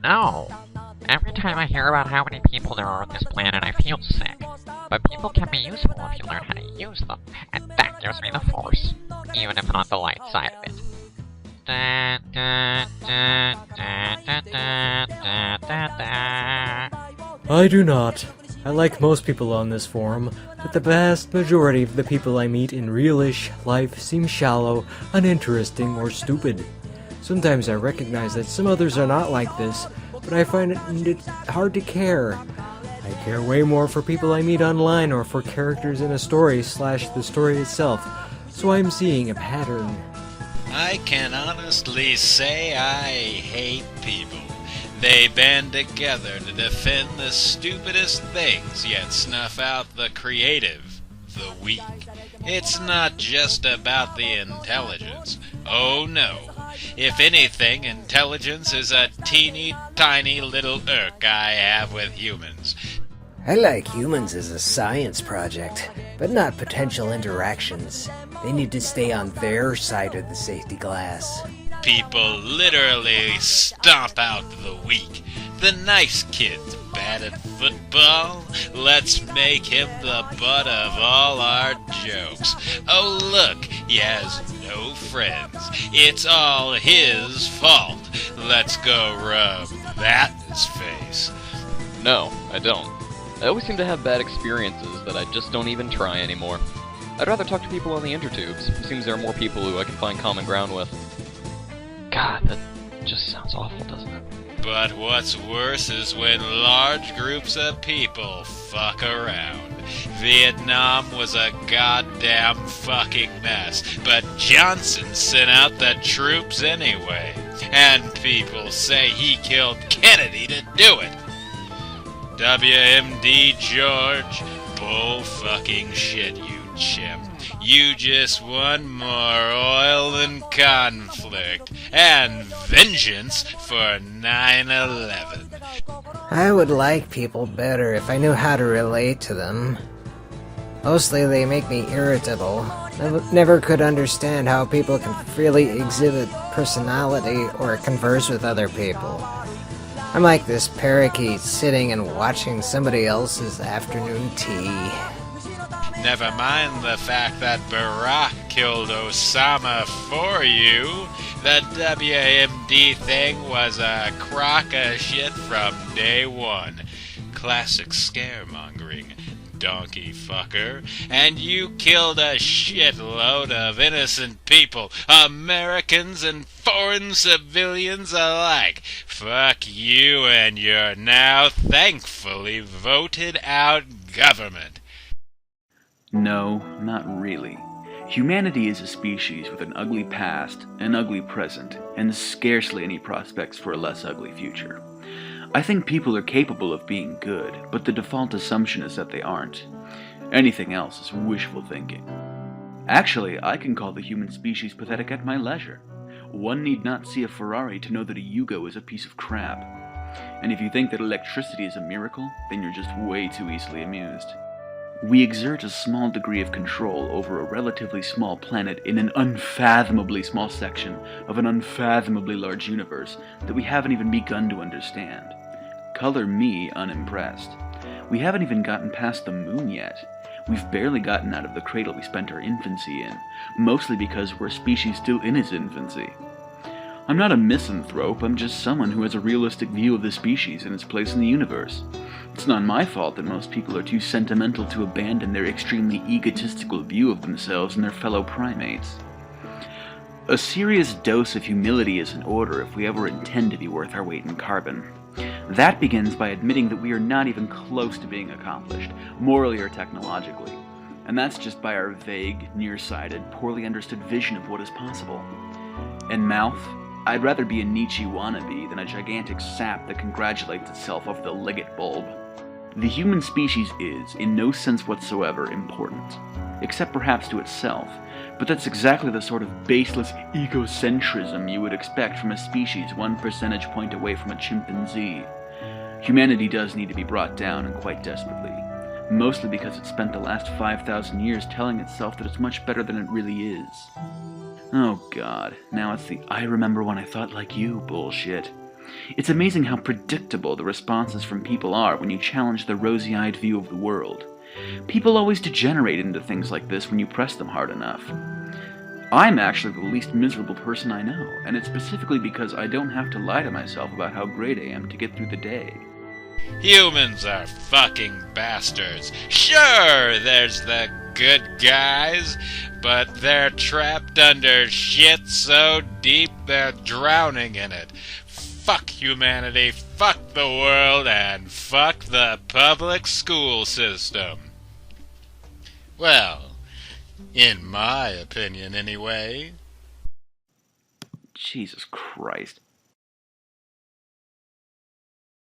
No. Every time I hear about how many people there are on this planet, I feel sick. But people can be useful if you learn how to use them, and that gives me the Force, even if not the light side of it. Da, da, da, da, da, da, da, da. I do not. I like most people on this forum, but the vast majority of the people I meet in real-ish life seem shallow, uninteresting, or stupid. Sometimes I recognize that some others are not like this, but I find it hard to care. I care way more for people I meet online or for characters in a story / the story itself, so I'm seeing a pattern. I can honestly say I hate people. They band together to defend the stupidest things, yet snuff out the creative, the weak. It's not just about the intelligence. Oh no. If anything, intelligence is a teeny tiny little irk I have with humans. I like humans as a science project, but not potential interactions. They need to stay on their side of the safety glass. People literally stomp out the weak. The nice kid's bad at football. Let's make him the butt of all our jokes. Oh look, he has no friends. It's all his fault. Let's go rub that in his face. No, I don't. I always seem to have bad experiences that I just don't even try anymore. I'd rather talk to people on the intertubes. It seems there are more people who I can find common ground with. God, that just sounds awful, doesn't it? But what's worse is when large groups of people fuck around. Vietnam was a goddamn fucking mess, but Johnson sent out the troops anyway. And people say he killed Kennedy to do it. WMD George, bull fucking shit, you chimp. You just want more oil and conflict, and vengeance for 9/11. I would like people better if I knew how to relate to them. Mostly they make me irritable. Never could understand how people can freely exhibit personality or converse with other people. I'm like this parakeet sitting and watching somebody else's afternoon tea. Never mind the fact that Barack killed Osama for you. The WMD thing was a crock of shit from day one. Classic scaremongering, donkey fucker. And you killed a shitload of innocent people, Americans and foreign civilians alike. Fuck you and your now thankfully voted out government. No, not really. Humanity is a species with an ugly past, an ugly present, and scarcely any prospects for a less ugly future. I think people are capable of being good, but the default assumption is that they aren't. Anything else is wishful thinking. Actually, I can call the human species pathetic at my leisure. One need not see a Ferrari to know that a Yugo is a piece of crap. And if you think that electricity is a miracle, then you're just way too easily amused. We exert a small degree of control over a relatively small planet in an unfathomably small section of an unfathomably large universe that we haven't even begun to understand. Color me unimpressed. We haven't even gotten past the moon yet. We've barely gotten out of the cradle we spent our infancy in, mostly because we're a species still in its infancy. I'm not a misanthrope, I'm just someone who has a realistic view of the species and its place in the universe. It's not my fault that most people are too sentimental to abandon their extremely egotistical view of themselves and their fellow primates. A serious dose of humility is in order if we ever intend to be worth our weight in carbon. That begins by admitting that we are not even close to being accomplished, morally or technologically. And that's just by our vague, nearsighted, poorly understood vision of what is possible. In mouth, I'd rather be a Nietzsche wannabe than a gigantic sap that congratulates itself over the Liggett bulb. The human species is, in no sense whatsoever, important, except perhaps to itself, but that's exactly the sort of baseless egocentrism you would expect from a species 1 percentage point away from a chimpanzee. Humanity does need to be brought down, and quite desperately, mostly because it spent the last 5,000 years telling itself that it's much better than it really is. Oh god, now it's the "I remember when I thought like you" bullshit. It's amazing how predictable the responses from people are when you challenge their rosy-eyed view of the world. People always degenerate into things like this when you press them hard enough. I'm actually the least miserable person I know, and it's specifically because I don't have to lie to myself about how great I am to get through the day. Humans are fucking bastards. Sure, there's the good guys, but they're trapped under shit so deep they're drowning in it. Fuck humanity, fuck the world, and fuck the public school system. Well, in my opinion, anyway. Jesus Christ.